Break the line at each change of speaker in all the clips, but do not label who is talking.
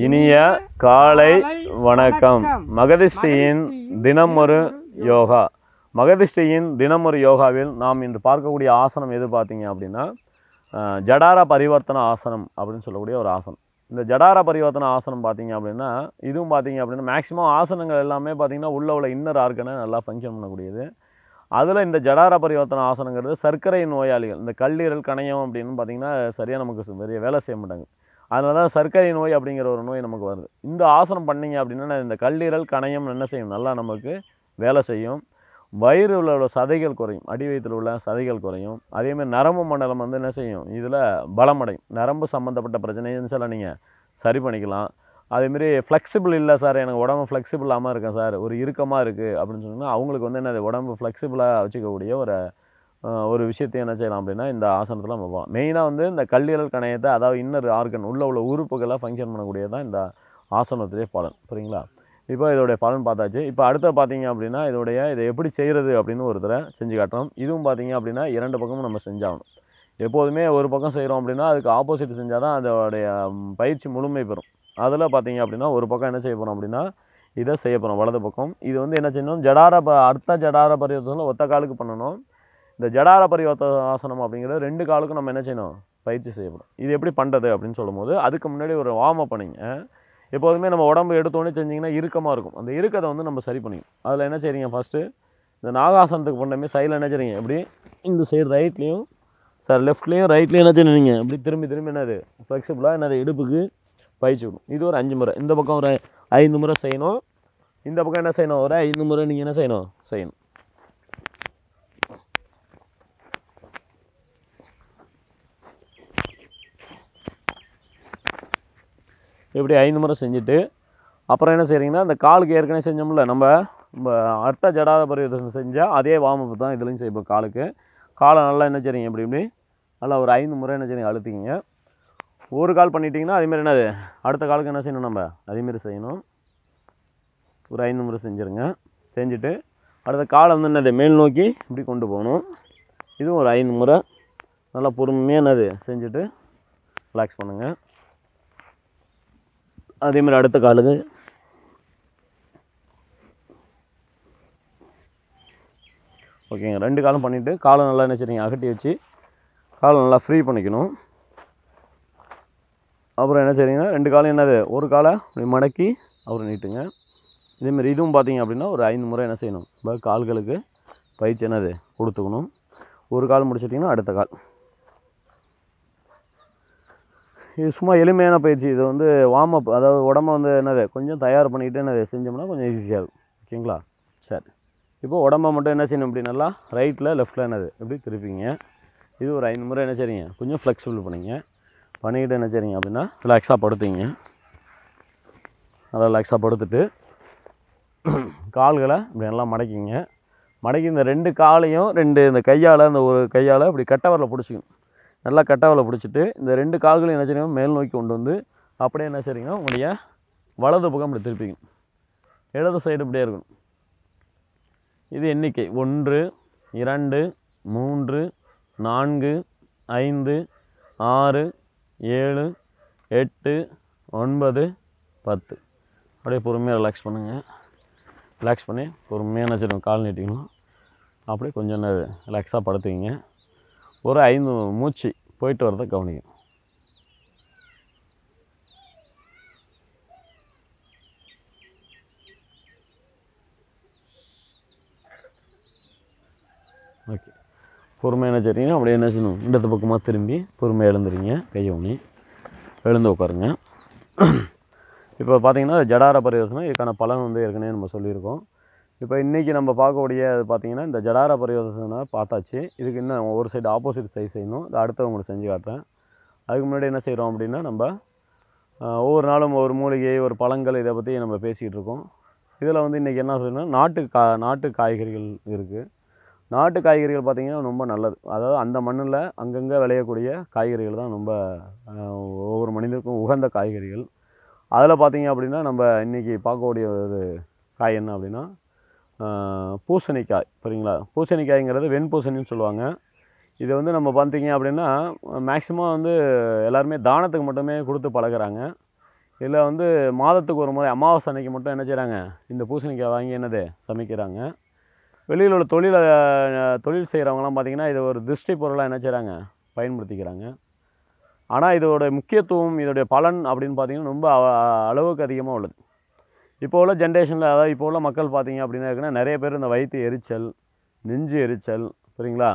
இனிய காலை வணக்கம். மகதிஷ்டியின் தினமொரு யோகா. மகதிஷ்டியின் தினமொரு யோகாவில் நாம் இன்று பார்க்கக்கூடிய ஆசனம் எது பார்த்தீங்க அப்படின்னா, ஜடார பரிவர்த்தன ஆசனம் அப்படின்னு சொல்லக்கூடிய ஒரு ஆசனம். இந்த ஜடார பரிவர்த்தன ஆசனம் பார்த்தீங்க அப்படின்னா, இதுவும் பார்த்தீங்க அப்படின்னா மேக்ஸிமம் ஆசனங்கள் எல்லாமே பார்த்தீங்கன்னா உள்ள இன்னர் ஆர்கனை நல்லா ஃபங்க்ஷன் பண்ணக்கூடியது. அதில் இந்த ஜடார பரிவர்த்தன ஆசனங்கிறது சர்க்கரை நோயாளிகள், இந்த கல்லீரல் கணையம் அப்படின்னு பார்த்தீங்கன்னா சரியாக நமக்கு பெரிய வேலை செய்ய மாட்டாங்க. அதனால தான் சர்க்கரை நோய் அப்படிங்கிற ஒரு நோய் நமக்கு வருது. இந்த ஆசனம் பண்ணிங்க அப்படின்னா இந்த கல்லீரல் கணையம் என்ன செய்யும், நல்லா நமக்கு வேலை செய்யும். வயிறு உள்ள சதைகள் குறையும், அடி வயிற்றில் உள்ள சதைகள் குறையும். அதேமாதிரி நரம்பு மண்டலம் வந்து என்ன செய்யும், இதில் பலமடையும். நரம்பு சம்மந்தப்பட்ட பிரச்சனைன்னு சொல்ல நீங்கள் சரி பண்ணிக்கலாம். அதேமாரி ஃப்ளெக்சிபிள் இல்லை சார், எனக்கு உடம்பு ஃப்ளெக்சிபிள் இல்லாமல் இருக்கேன் சார், ஒரு இறுக்கமாக இருக்குது அப்படின்னு சொன்னால் அவங்களுக்கு வந்து என்னது உடம்பு ஃப்ளெக்சிபிளாக வச்சுக்கக்கூடிய ஒரு விஷயத்தையும் என்ன செய்யலாம் அப்படின்னா இந்த ஆசனத்தில் நம்ம போகலாம். மெயினாக வந்து இந்த கல்லீரல் கணையத்தை, அதாவது இன்னர் ஆர்கன் உள்ள உறுப்புகளை ஃபங்க்ஷன் பண்ணக்கூடியது தான் இந்த ஆசனத்திலே பலன். புரியுங்களா? இப்போ இதோடைய பலன் பார்த்தாச்சு. இப்போ அடுத்த பார்த்தீங்க அப்படின்னா இதை எப்படி செய்கிறது அப்படின்னு ஒரு தடவை செஞ்சு காட்டுறோம். இதுவும் பார்த்தீங்க அப்படின்னா 2 பக்கமும் நம்ம செஞ்சாகணும். எப்போதுமே ஒரு பக்கம் செய்கிறோம் அப்படின்னா அதுக்கு ஆப்போசிட் செஞ்சால் தான் அதோடைய பயிற்சி முழுமை பெறும். அதில் பார்த்தீங்க அப்படின்னா ஒரு பக்கம் என்ன செய்ய போகிறோம் அப்படின்னா இதை செய்ய போகிறோம், வலது பக்கம். இது வந்து என்ன செய்யணும், அடுத்த ஜடார பரிவர்த்தனை ஒத்த காலுக்கு பண்ணணும். இந்த ஜடார பரிவர்த்தன ஆசனம் அப்படிங்கிறது 2 காலுக்கும் நம்ம என்ன செய்யணும், பயிற்சி செய்யப்படும். இது எப்படி பண்ணுறது அப்படின்னு சொல்லும்போது அதுக்கு முன்னாடி ஒரு வார்ம் அப் பண்ணிங்க. எப்போதுமே நம்ம உடம்பு எடுத்தோடனே செஞ்சிங்கன்னா இறுக்கமாக இருக்கும். அந்த இறுக்கத்தை வந்து நம்ம சரி பண்ணிக்கணும். அதில் என்ன செய்றீங்க, ஃபஸ்ட்டு இந்த நாகாசனத்துக்கு பண்ணமே சைடில் என்ன செய்றீங்க, எப்படி இந்த சைடு ரைட்லேயும் லெஃப்ட்லேயும் ரைட்லேயும் என்ன செய்யணும், இப்படி திரும்பி என்னது ஃப்ளெக்சிபிளாக என்னது இடுப்புக்கு பயிற்சி விடும். இது ஒரு 5 முறை. இந்த பக்கம் ஒரு 5 முறை செய்யணும். இந்த பக்கம் என்ன செய்யணும், ஒரு 5 முறை நீங்கள் என்ன செய்யணும். இப்படி 5 முறை செஞ்சுட்டு அப்புறம் என்ன செய்கிறீங்கன்னா, அந்த காலுக்கு ஏற்கனவே செஞ்சோம்ல நம்ம அடுத்த ஜடார பரிவர்த்தனை செஞ்சால் அதே வார்ம் தான் இதுலையும் செய்வோம். காலை நல்லா என்ன செய்றீங்க, இப்படி நல்லா ஒரு 5 முறை என்ன செய்றீங்க, அழுத்திக்கிங்க. ஒரு கால் பண்ணிட்டீங்கன்னா அதேமாதிரி என்னது அடுத்த காலுக்கு என்ன செய்யணும், நம்ம அதேமாரி செய்யணும். ஒரு 5 முறை செஞ்சுருங்க. செஞ்சுட்டு அடுத்த காலை வந்து என்னது மேல் நோக்கி இப்படி கொண்டு போகணும். இதுவும் ஒரு 5 முறை நல்லா பொறுமையாக என்னது செஞ்சுட்டு ரிலாக்ஸ் பண்ணுங்கள். அதேமாதிரி அடுத்த காலுக்கு ஓகேங்க. 2 காலும் பண்ணிவிட்டு காலை நல்லா என்ன செய்றீங்க, அகட்டி வச்சு காலை நல்லா ஃப்ரீ பண்ணிக்கணும். அப்புறம் என்ன செய்றீங்கன்னா 2 காலும் என்னது ஒரு காலை இப்படி மடக்கி அப்புறம் நீட்டுங்க. இதேமாரி இதுவும் பார்த்தீங்க அப்படின்னா ஒரு 5 முறை என்ன செய்யணும், இப்போ கால்களுக்கு பயிற்சி என்னது கொடுத்துக்கணும். ஒரு கால் முடிச்சிட்டிங்கன்னா அடுத்த கால். இது சும்மா எளிமையான பயிற்சி. இது வந்து வார்ம் அப், அதாவது உடம்பை வந்து என்னது கொஞ்சம் தயார் பண்ணிக்கிட்டு என்னது செஞ்சோம்னா கொஞ்சம் ஈஸியாக இருக்கும். ஓகேங்களா? சரி, இப்போ உடம்பை மட்டும் என்ன செய்யணும், இப்படி நல்லா ரைட்டில் லெஃப்ட்டில் என்னது இப்படி திருப்பிங்க. இது ஒரு 5 முறை என்ன செய்றீங்க, கொஞ்சம் ஃப்ளெக்சிபிள் பண்ணிக்கிட்டு என்ன செய்றீங்க அப்படின்னா ரிலாக்ஸாக படுத்துங்க. நல்லா ரிலாக்ஸாக படுத்துட்டு கால்களை இப்படி நல்லா மடக்கிங்க. மடக்கி இந்த 2 காலையும் இந்த கையால், இந்த ஒரு கையால் இப்படி கட்டவரில் பிடிச்சிக்கணும். நல்லா கட்டவரில் பிடிச்சிட்டு இந்த 2 கால்களையும் என்ன செய்யணும், மேல் நோக்கி கொண்டு வந்து அப்படியே என்ன செய்றீங்கன்னா உங்களுடைய வலது பக்கம் இப்படி திருப்பிக்கணும். இடது சைடு இப்படியே இருக்கணும். இது எண்ணிக்கை 1 2 3 4 5 6 7 8 9 10. அப்படியே பொறுமையாக ரிலாக்ஸ் பண்ணுங்கள். ரிலாக்ஸ் பண்ணி பொறுமையாக என்ன செய்யணும், கால் நீட்டிக்கணும். அப்படியே கொஞ்சம் ரிலாக்ஸாக படுத்துக்கிங்க. ஒரு 5 மூச்சு போயிட்டு வரதை கவனிக்கணும். ஓகே, பொறுமையாக என்ன செய்றீங்க, அப்படியே என்ன செய்யணும், இந்த பக்கமாக திரும்பி பொறுமையாக எழுந்துறீங்க. கையை ஊனி எழுந்து உட்காருங்க. இப்போ பார்த்தீங்கன்னா ஜடார பரிவர்த்தனை, இதுக்கான பலன் வந்து ஏற்கனவே நம்ம சொல்லியிருக்கோம். இப்போ இன்றைக்கி நம்ம பார்க்கக்கூடிய பார்த்தீங்கன்னா இந்த ஜடார பரிவர்த்தனை பார்த்தாச்சு. இதுக்கு இன்னும் ஒரு சைடு ஆப்போசிட் சைடு செய்யணும். இது அடுத்து உங்களுக்கு செஞ்சு காட்டுறேன். அதுக்கு முன்னாடி என்ன செய்கிறோம் அப்படின்னா, நம்ம ஒவ்வொரு நாளும் ஒரு மூலிகை, ஒரு பழங்கள், இதை பற்றி நம்ம பேசிகிட்டு இருக்கோம். இதில் வந்து இன்றைக்கி என்ன சொல்லணும்னா நாட்டு காய்கறிகள் இருக்குது. நாட்டு காய்கறிகள் பார்த்திங்கன்னா ரொம்ப நல்லது. அதாவது அந்த மண்ணில் அங்கங்கே விளையக்கூடிய காய்கறிகள் தான் ரொம்ப ஒவ்வொரு மனிதருக்கும் உகந்த காய்கறிகள். அதில் பார்த்திங்க அப்படின்னா நம்ம இன்றைக்கி பார்க்கக்கூடிய ஒரு காய் என்ன அப்படின்னா பூசணிக்காய். சரிங்களா? பூசணிக்காய்ங்கிறது வெண்பூசணின்னு சொல்லுவாங்க. இது வந்து நம்ம பார்த்தீங்க அப்படின்னா மேக்ஸிமம் வந்து எல்லாருமே தானத்துக்கு மட்டுமே கொடுத்து பழகுறாங்க. இதில் வந்து மாதத்துக்கு ஒரு முறை அமாவாசை அன்னைக்கு மட்டும் என்ன செய்கிறாங்க, இந்த பூசணிக்காய் வாங்கி என்னது சமைக்கிறாங்க. வெளியில் உள்ள தொழில் செய்கிறவங்கலாம் பார்த்திங்கன்னா இதை ஒரு திருஷ்டி பொருளாக என்ன செய்கிறாங்க, பயன்படுத்திக்கிறாங்க. ஆனால் இதோட முக்கியத்துவம், இதோடைய பலன் அப்படின்னு பார்த்திங்கன்னா ரொம்ப அளவுக்கு அதிகமாக உள்ளது. இப்போ உள்ள ஜென்ரேஷனில், அதாவது இப்போ உள்ள மக்கள் பார்த்திங்க அப்படின்னா இருக்குன்னா நிறைய பேர் இந்த வயிற்று எரிச்சல், நெஞ்சு எரிச்சல், சரிங்களா,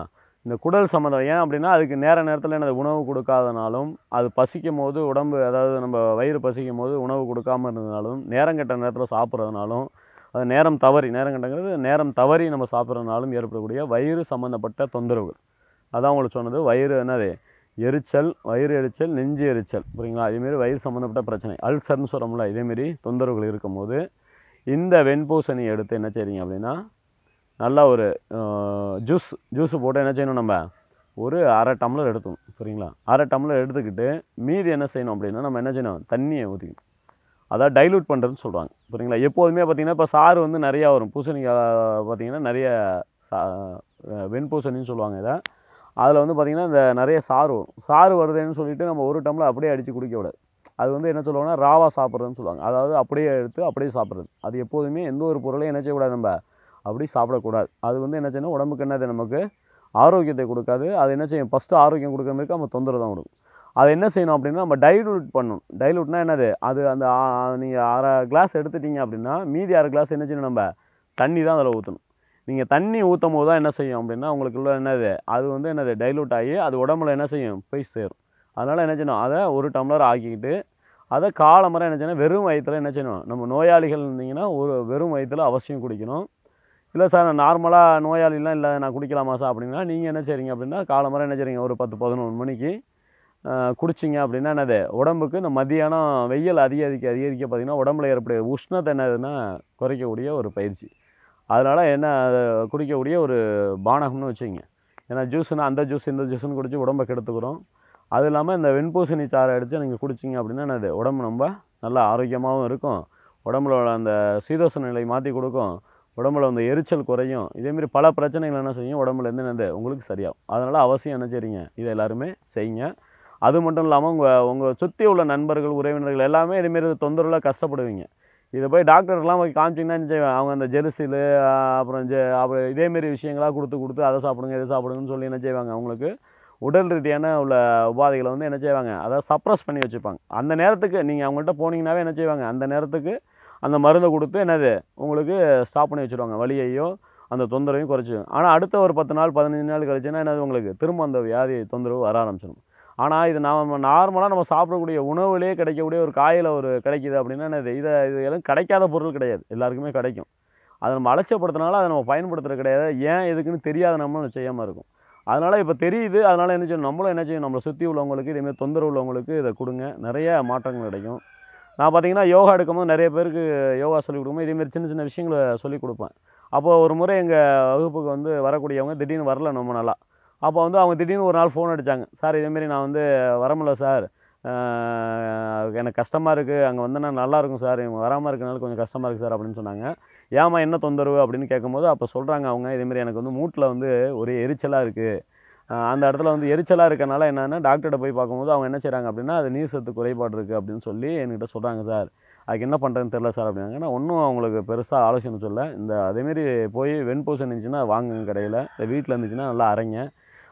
இந்த குடல் சம்மந்தம். ஏன் அப்படின்னா அதுக்கு நேரத்தில் எனது உணவு கொடுக்காதனாலும், அது பசிக்கும் போது உடம்பு, அதாவது நம்ம வயிறு பசிக்கும் போது உணவு கொடுக்காமல் இருந்ததுனாலும், நேரங்கெட்ட நேரத்தில் சாப்பிட்றதுனாலும், அது நேரம் தவறி நம்ம சாப்பிட்றதுனாலும் ஏற்படக்கூடிய வயிறு சம்மந்தப்பட்ட தொந்தரவுகள். அதான் உங்களுக்கு சொன்னது, வயிறு என்னது எரிச்சல், வயிறு எரிச்சல், நெஞ்சு எரிச்சல், புரியுங்களா, இதேமாரி வயிறு சம்மந்தப்பட்ட பிரச்சனை, அல்சர்னு சொல்கிறோம்ல, இதேமாரி தொந்தரவுகள் இருக்கும்போது இந்த வெண்பூசணி எடுத்து என்ன செய்றீங்க அப்படின்னா, நல்லா ஒரு ஜூஸு போட்டு என்ன செய்யணும், நம்ம ஒரு அரை டம்ளர் எடுத்துக்கணும், சரிங்களா. அரை டம்ளர் எடுத்துக்கிட்டு மீதி என்ன செய்யணும் அப்படின்னா, நம்ம என்ன செய்யணும், தண்ணியை ஊற்றிக்கணும். அதாவது டைல்யூட் பண்ணுறதுன்னு சொல்கிறாங்க, சரிங்களா. எப்போதுமே பார்த்திங்கன்னா இப்போ சாறு வந்து நிறையா வரும். பூசணிக்காய் பார்த்திங்கன்னா நிறைய வெண்பூசணின்னு சொல்லுவாங்க இதை. அதில் வந்து பார்த்திங்கன்னா இந்த நிறைய சாறு வரும். சாறு வருதுன்னு சொல்லிவிட்டு நம்ம ஒரு டம்ளர் அப்படியே அடித்து குடிக்கக்கூடாது. அது வந்து என்ன சொல்லுவாங்கன்னா ராவாக சாப்பிட்றதுன்னு சொல்லுவாங்க. அதாவது அப்படியே எடுத்து அப்படியே சாப்பிட்றது. அது எப்போதுமே எந்த ஒரு பொருளையும் என்ன செய்யக்கூடாது, நம்ம அப்படி சாப்பிடக்கூடாது. அது வந்து என்ன செய்யணும், உடம்புக்கு என்னது நமக்கு ஆரோக்கியத்தை கொடுக்காது. அது என்ன செய்யும், ஃபஸ்ட்டு ஆரோக்கியம் கொடுக்குற மாதிரி நம்ம தொந்தரவு தான் கொடுக்கும். அதை என்ன செய்யணும் அப்படின்னா, நம்ம டைலூட் பண்ணணும். டைலூட்னா என்னது, அது அந்த நீங்கள் அரை கிளாஸ் எடுத்துட்டீங்க அப்படின்னா மீதி அரை கிளாஸ் என்ன செய்யணும், நம்ம தண்ணி தான் அதில் ஊற்றணும். நீங்கள் தண்ணி ஊற்றும் போது தான் என்ன செய்யும் அப்படின்னா, உங்களுக்குள்ள என்னது, அது வந்து என்னது டைலூட் ஆகி அது உடம்புல என்ன செய்யும், போய் சேரும். அதனால் என்ன செய்யணும், அதை ஒரு டம்ளர் ஆக்கிக்கிட்டு அதை காலம்பறை என்ன செய்யணும், வெறும் வயிற்றில் என்ன செய்யணும், நம்ம நோயாளிகள் இருந்தீங்கன்னா ஒரு வெறும் வயிற்றில் அவசியம் குடிக்கணும். இல்லை சார் நான் நார்மலாக நோயாளிலாம் இல்லை, நான் குடிக்கலாமா சார் அப்படின்னா, நீங்கள் என்ன செய்றீங்க அப்படின்னா, காலம்பறை என்ன செய்றீங்க, ஒரு 10-11 மணிக்கு குடிச்சிங்க அப்படின்னா என்னது, உடம்புக்கு இந்த மதியானம் வெயில் அதிகரிக்க பார்த்திங்கன்னா உடம்புல ஏற்படைய உஷ்ணத்தை என்னதுன்னா குறைக்கக்கூடிய ஒரு பயிற்சி. அதனால் என்ன குடிக்கக்கூடிய ஒரு பானகம்னு வச்சுக்கிங்க. ஏன்னா ஜூஸுன்னா அந்த ஜூஸ் இந்த ஜூஸுன்னு குடித்து உடம்பை கெடுத்துக்கிறோம். அது இல்லாமல் இந்த வெண்பூசணி சாறை அடித்து நீங்கள் குடிச்சிங்க அப்படின்னா என்னது, உடம்பு ரொம்ப நல்லா ஆரோக்கியமாகவும் இருக்கும். உடம்புல அந்த சீதோஷ நிலை மாற்றி கொடுக்கும். உடம்புல வந்து எரிச்சல் குறையும். இதேமாரி பல பிரச்சனைகள் என்ன செய்யும், உடம்புல இருந்து என்னது உங்களுக்கு சரியாகும். அதனால் அவசியம் என்ன செய்றீங்க, இதை எல்லாருமே செய்யுங்க. அது மட்டும் இல்லாமல் உங்கள் சுற்றி உள்ள நண்பர்கள், உறவினர்கள் எல்லாமே இதேமாரி தொந்தரவில் கஷ்டப்படுவீங்க. இதை போய் டாக்டர்லாம் போய் காமிச்சிங்கன்னா என்ன செய்வாங்க, அவங்க அந்த ஜெலுசிலு அப்புறம் இதேமாரி விஷயங்களாக கொடுத்து அதை சாப்பிடுங்க இதை சாப்பிடுங்கன்னு சொல்லி என்ன செய்வாங்க, அவங்களுக்கு உடல் ரீதியான உள்ள உபாதைகளை வந்து என்ன செய்வாங்க, அதை சப்ரஸ் பண்ணி வச்சுப்பாங்க. அந்த நேரத்துக்கு நீங்கள் அவங்கள்ட்ட போனீங்கன்னாவே என்ன செய்வாங்க, அந்த நேரத்துக்கு அந்த மருந்தை கொடுத்து என்னது உங்களுக்கு ஸ்டாப் பண்ணி வச்சுருவாங்க, வலியையோ அந்த தொந்தரவையும் குறைச்சிடும். ஆனால் அடுத்த ஒரு 10 நாள் 15 நாள் கழிச்சுன்னா என்னது, உங்களுக்கு திரும்ப அந்த வியாதி தொந்தரவு வர ஆரம்பிச்சிடும். ஆனால் இது நார்மலாக நம்ம சாப்பிடக்கூடிய உணவுலேயே கிடைக்கக்கூடிய ஒரு காயில் ஒரு கிடைக்கிது அப்படின்னா என்னது, இது எதுவும் கிடைக்காத பொருள் கிடையாது, எல்லாருக்குமே கிடைக்கும். அதை நம்ம அலட்சியப்படுத்தினால அதை நம்ம பயன்படுத்துறது கிடையாது. ஏன் எதுக்குன்னு தெரியாத நம்மளும் செய்யாமல் இருக்கும். அதனால் இப்போ தெரியுது. அதனால் என்ன செய்யணும், நம்மளும் என்ன செய்யணும், நம்மளை சுற்றி உள்ளவங்களுக்கு இதேமாரி தொந்தரவு உள்ளவங்களுக்கு இதை கொடுங்க, நிறைய மாற்றங்கள் கிடைக்கும். நான் பார்த்தீங்கன்னா யோகா எடுக்கும்போது நிறைய பேருக்கு யோகா சொல்லிக் கொடுக்கும்போது இதேமாரி சின்ன சின்ன விஷயங்களை சொல்லிக் கொடுப்பேன். அப்போது ஒரு முறை எங்கள் வகுப்புக்கு வந்து வரக்கூடியவங்க திடீர்னு வரல ரொம்ப நாளா. அப்போ வந்து அவங்க திடீர்னு ஒரு நாள் ஃபோன் அடித்தாங்க, சார் இதேமாரி நான் வந்து வர முடியல சார், எனக்கு கஷ்டமாக இருக்குது, அங்கே வந்தேன்னா நல்லாயிருக்கும் சார், இவங்க வராமல் இருக்கனால கொஞ்சம் கஷ்டமாக இருக்குது சார் அப்படின்னு சொன்னாங்க. ஏம்மா என்ன தொந்தரவு அப்படின்னு கேட்கும்போது அப்போ சொல்கிறாங்க அவங்க, இதேமாரி எனக்கு வந்து மூட்டில் வந்து ஒரே எரிச்சலாக இருக்குது, அந்த இடத்துல வந்து எரிச்சலாக இருக்கனால என்னென்னா டாக்டர்கிட்ட போய் பார்க்கும்போது அவங்க என்ன செய்கிறாங்க அப்படின்னா, அது நீர் சத்து குறைபாடு இருக்குது அப்படின்னு சொல்லி என்கிட்ட சொல்கிறாங்க சார், அதுக்கு என்ன பண்ணுறதுன்னு தெரில சார் அப்படின்னாங்க. நான் ஒன்றும் அவங்களுக்கு பெருசாக ஆலோசனை சொல்ல, அதேமாரி போய் வெண்பூசணி இருந்துச்சுன்னா வாங்குங்க கடையில், இல்லை வீட்டில் இருந்துச்சுன்னா நல்லா அரைங்க.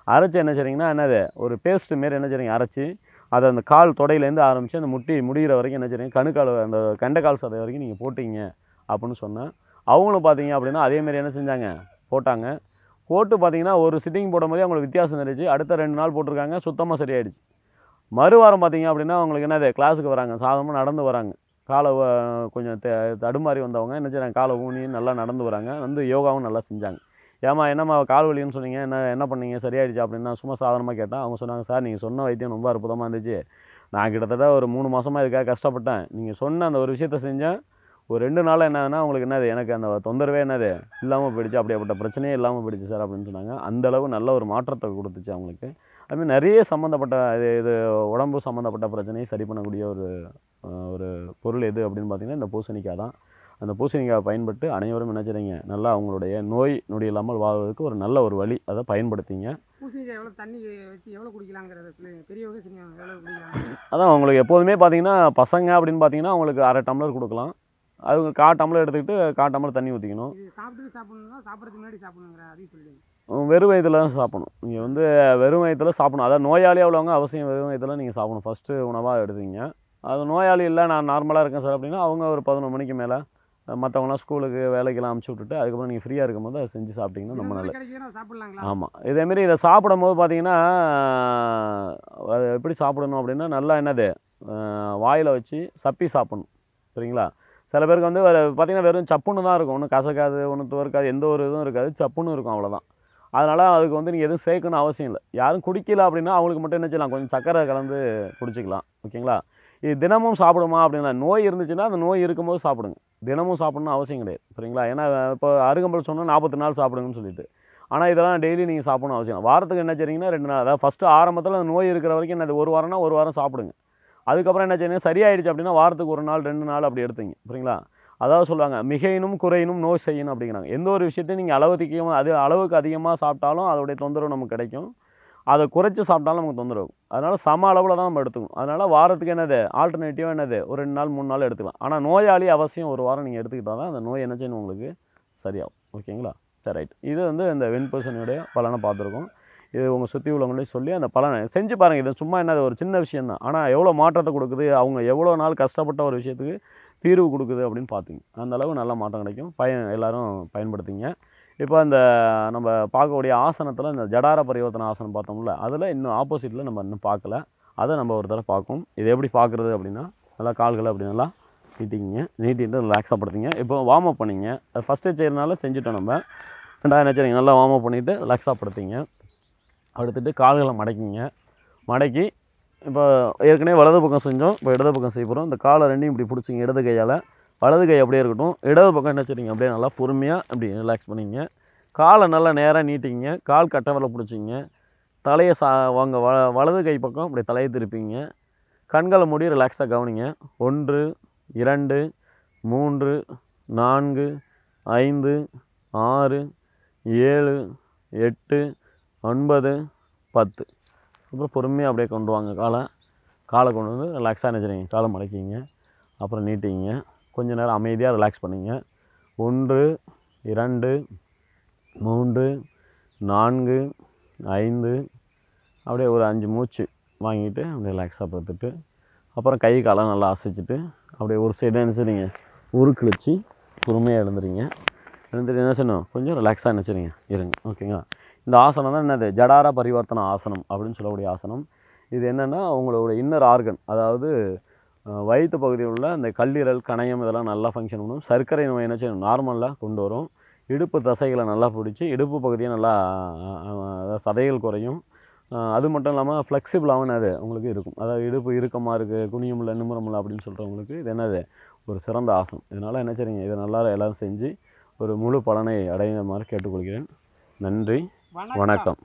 அரைச்சி என்ன செய்றீங்கன்னா என்னது, ஒரு பேஸ்ட்டு மாரி என்ன செய்றீங்க அரைச்சி, அதை அந்த கால் தொடையிலேருந்து ஆரம்பித்து அந்த முட்டி முடிகிற வரைக்கும் என்ன செய்றீங்க, கணுக்கால் அந்த கெண்டைக்கால் சதை வரைக்கும் நீங்கள் போட்டிங்க அப்படின்னு சொன்னேன். அவங்களும் பார்த்தீங்க அப்படின்னா அதேமாரி என்ன செஞ்சாங்க, போட்டாங்க. போட்டு பார்த்தீங்கன்னா ஒரு சிட்டிங் போடும்போதே அவங்களுக்கு வித்தியாசம் தெரிஞ்சுச்சு. அடுத்த 2 நாள் போட்டிருக்காங்க, சுத்தமாக சரியாயிடுச்சு. மறுவாரம் பார்த்தீங்க அப்படின்னா அவங்களுக்கு என்னது, கிளாஸுக்கு வராங்க, சாதாரணமாக நடந்து வராங்க. காலை கொஞ்சம் தடுமாறி வந்தவங்க என்ன செய்றாங்க, காலை ஊனி நல்லா நடந்து வராங்க, வந்து யோகாவும் நல்லா செஞ்சாங்க. ஏம்மா என்னம்மா கால் வலின்னு சொன்னீங்க, என்ன பண்ணீங்க சரியாயிடுச்சா அப்படின்னு நான் சும்மா சாதாரணமாக கேட்டேன். அவங்க சொன்னாங்க, சார் நீங்கள் சொன்ன வைத்தியம் ரொம்ப அற்புதமாக இருந்துச்சு, நான் கிட்டத்தட்ட ஒரு 3 மாதமாக இதுக்காக கஷ்டப்பட்டேன், நீங்கள் சொன்ன அந்த ஒரு விஷயத்த செஞ்சேன், ஒரு 2 நாளில் என்னதுன்னா உங்களுக்கு என்னது, எனக்கு அந்த தொந்தரவே என்னது இல்லாமல் போயிடுச்சு, அப்படியாப்பட்ட பிரச்சனையே இல்லாமல் போயிடுச்சு சார் அப்படின்னு சொன்னாங்க. அந்தளவு நல்ல ஒரு மாற்றத்தை கொடுத்துச்சு அவங்களுக்கு. அதுமாதிரி நிறைய சம்மந்தப்பட்ட இது உடம்பு சம்மந்தப்பட்ட பிரச்சனையை சரி பண்ணக்கூடிய ஒரு ஒரு பொருள் எது அப்படின்னு பார்த்தீங்கன்னா இந்த பூசணிக்காய் தான். அந்த பூசணிக்காய் பயன்பட்டு அனைவரும் என்ன செய்றீங்க, நல்லா அவங்களுடைய நோய் நொடி இல்லாமல் வாழ்வதற்கு ஒரு நல்ல ஒரு வழி. அதை பயன்படுத்திங்க.
பூசணிக்காய் எவ்வளோ தண்ணி வச்சு எவ்வளோ குடிக்கலாங்கிறத பெரியவங்க சின்னவங்க எவ்வளோ குடிக்கலாம்?
அதான் உங்களுக்கு எப்போதுமே பார்த்தீங்கன்னா பசங்க அப்படின்னு பார்த்தீங்கன்னா அவங்களுக்கு 1/2 டம்ளர் கொடுக்கலாம். அது 1/4 டம்ளர் எடுத்துக்கிட்டு 1/4 டம்ளர் தண்ணி ஊற்றிக்கணும்.
இது சாப்பிடணும்னா சாப்பிட்றதுக்கு முன்னாடி சாப்பிடணுங்கிற அதையும் சொல்லுங்க.
வெறும் வயித்துல தான் சாப்பிடணும். நீங்கள் வந்து வெறும் வயித்துல சாப்பிடணும். அதாவது நோயாளியாக உள்ளவங்க அவசியம் வெறும் வயித்துல நீங்கள் சாப்பிடணும். ஃபஸ்ட்டு உணவாக எடுத்தீங்க. அது நோயாளி இல்லை, நான் நார்மலாக இருக்கேன் சார் அப்படின்னா அவங்க ஒரு 11 மணிக்கு மேலே மற்றவங்களாம் ஸ்கூலுக்கு வேலைக்கெல்லாம் அனுப்பிச்சி விட்டுட்டு அதுக்கப்புறம் நீங்கள் ஃப்ரீயாக இருக்கும்போது அதை செஞ்சு சாப்பிட்டிங்கன்னா ரொம்ப நல்லது.
கிடைக்கிறதா சாப்பிடலாங்களா?
ஆமாம். இதேமாரி இதை சாப்பிடும்போது பார்த்தீங்கன்னா அது எப்படி சாப்பிடணும் அப்படின்னா நல்லா என்னது வாயில் வச்சு சப்பி சாப்பிடணும். சரிங்களா? சில பேருக்கு வந்து பார்த்தீங்கன்னா வெறும் சப்புன்னு தான் இருக்கும். ஒன்றும் கசக்காது, ஒன்றும் துவர்க்காது, எந்த ஒரு இதுவும் இருக்காது. சப்புன்னு இருக்கும், அவ்வளோதான். அதனால் அதுக்கு வந்து நீங்கள் எதுவும் சேர்க்கணும்னு அவசியம் இல்லை. யாரும் குடிக்கல அப்படின்னா அவங்களுக்கு மட்டும் என்ன செய்யலாம், கொஞ்சம் சர்க்கரை கலந்து குடிச்சிக்கலாம். ஓகேங்களா? இது தினமும் சாப்பிடுமா அப்படின்னா, நோய் இருந்துச்சுன்னா அந்த நோய் இருக்கும்போது சாப்பிடுங்க. தினமும் சாப்பிடணும்னு அவசியம் கிடையாது. சரிங்களா? ஏன்னா இப்போ அருகம்புல் சொன்னால் 40 நாள் சாப்பிடுங்கன்னு சொல்லிட்டு. ஆனால் இதெல்லாம் டெய்லி நீங்கள் சாப்பிடணும் அவசியம் இல்லை. வாரத்துக்கு என்ன செய்றீங்கன்னா 2 நாள், அதாவது ஃபஸ்ட்டு ஆரம்பத்தில் அந்த நோய் இருக்கிற வரைக்கும் என்னது 1 வாரம்னா 1 வாரம் சாப்பிடுங்க. அதுக்கப்புறம் என்ன செய்யணும், சரியாயிடுச்சு அப்படின்னா வாரத்துக்கு 1 நாள் 2 நாள் அப்படி எடுத்துங்க. சரிங்களா? அதாவது சொல்லுவாங்க, மிகையினும் குறையினும் நோய் செய்யணும் அப்படிங்கிறாங்க. எந்த ஒரு விஷயத்தையும் நீங்கள் அளவுக்கு அதிகமாக சாப்பிட்டாலும் அதோடைய தொந்தரவு நமக்கு கிடைக்கும். அதை குறைச்சி சாப்பிட்டாலும் நமக்கு தொந்தரவு. அதனால் சம அளவில் தான் நம்ம எடுத்துக்கணும். அதனால் வாரத்துக்கு என்னது ஆல்டர்னேட்டிவாக என்னது ஒரு 2 நாள் 3 நாள் எடுத்துக்கலாம். ஆனால் நோயாளி அவசியம் 1 வாரம் நீங்கள் எடுத்துக்கிட்டால் தான் அந்த நோய் என்ன செய்யணும் உங்களுக்கு சரியாகும். ஓகேங்களா? சரி, ரைட். இது வந்து இந்த வெண்பூசணியுடைய பலனை பார்த்துருக்கோம். இது உங்கள் சுற்றி உள்ளவங்களையும் சொல்லி அந்த பலனை செஞ்சு பாருங்கள். இது சும்மா என்னது ஒரு சின்ன விஷயம் தான். ஆனால் எவ்வளோ மாற்றத்தை கொடுக்குது, அவங்க எவ்வளோ நாள் கஷ்டப்பட்ட ஒரு விஷயத்துக்கு தீர்வு கொடுக்குது அப்படின்னு பார்த்தீங்க. அந்த அளவு நல்ல மாற்றம் கிடைக்கும். எல்லோரும் பயன்படுத்திங்க. இப்போ அந்த நம்ம பார்க்கக்கூடிய ஆசனத்தில் இந்த ஜடார பரிவர்த்தன ஆசனம் பார்த்தோம்ல, அதில் இன்னும் ஆப்போசிட்டில் நம்ம இன்னும் பார்க்கல. அதை நம்ம ஒரு தடவை பார்க்கும். இது எப்படி பார்க்குறது அப்படின்னா, நல்லா கால்களை அப்படி நல்லா நீட்டிக்கிங்க. நீட்டிட்டு ரிலாக்ஸாக படுத்திங்க. இப்போ வார்ம் அப் பண்ணிங்க. அது ஃபஸ்ட்டு செய்கிறனால செஞ்சுட்டோம் நம்ம. ரெண்டாவது என்ன செய்றீங்க, நல்லா வார்ம் அப் பண்ணிவிட்டு ரிலாக்ஸாக படுத்திங்க. படுத்துட்டு கால்களை மடக்கிங்க. மடக்கி இப்போ ஏற்கனவே வலது பக்கம் செஞ்சோம், இப்போ இடது பக்கம் செய்ய போகிறோம். இந்த காலை ரெண்டையும் இப்படி பிடிச்சிங்க இடது கையால். வலது கை அப்படியே இருக்கட்டும். இடது பக்கம் என்ன செய்றீங்க, அப்படியே நல்லா பொறுமையாக அப்படி ரிலாக்ஸ் பண்ணிங்க. காலை நல்லா நேராக நீட்டிங்க. கால் கட்டவரை பிடிச்சிங்க. தலையை வாங்க வலது கை பக்கம் அப்படி தலையை திருப்பிங்க. கண்களை மூடி ரிலாக்ஸாக கவனிங்க. 1 2 3 4 5 6 7 8 9 10. அப்புறம் பொறுமையாக அப்படியே கொண்டு வாங்க காலை கொண்டு வந்து ரிலாக்ஸாக என்ன செய்றீங்க, காலை மடக்கிங்க. அப்புறம் நீட்டிங்க. கொஞ்சம் நேரம் அமைதியாக ரிலாக்ஸ் பண்ணிங்க. 1 2 3 4 5 அப்படியே ஒரு 5 மூச்சு வாங்கிட்டு அப்படியே ரிலாக்ஸாக பார்த்துட்டு அப்புறம் கை காலம் நல்லா அசைச்சிட்டு அப்படியே ஒரு சைடாக என்ன செய்றீங்க, உருக்கிழிச்சு பொறுமையாக எழுந்துறீங்க. எழுந்துட்டு என்ன செய்யணும், கொஞ்சம் ரிலாக்ஸாக என்ன செய்றீங்க இருங்க. ஓகேங்களா? இந்த ஆசனம் தான் என்னது ஜடார பரிவர்த்தன ஆசனம் அப்படின்னு சொல்லக்கூடிய ஆசனம். இது என்னென்னா உங்களோட இன்னர் ஆர்கன், அதாவது வயிற்று பகுதியில் உள்ள இந்த கல்லீரல் கணையம் இதெல்லாம் நல்லா ஃபங்க்ஷன் பண்ணும். சர்க்கரை நோய் என்ன செய்யணும், நார்மலாக கொண்டு வரும். இடுப்பு தசைகளை நல்லா பிடிச்சி இடுப்பு பகுதியை நல்லா சதைகள் குறையும். அது மட்டும் இல்லாமல் ஃப்ளெக்சிபிளாகவும் அது உங்களுக்கு இருக்கும். அதாவது இடுப்பு இறுக்கமாக இருக்குது, குனிய முடியல நிமிர முடியல அப்படின்னு சொல்கிறவங்களுக்கு இது என்னது ஒரு சிறந்த ஆசனம். இதனால் என்ன செய்றீங்க, இதை நல்லா எல்லோரும் செஞ்சு ஒரு முழு பலனை அடைந்த மாதிரி கேட்டுக்கொள்கிறேன். நன்றி, வணக்கம்.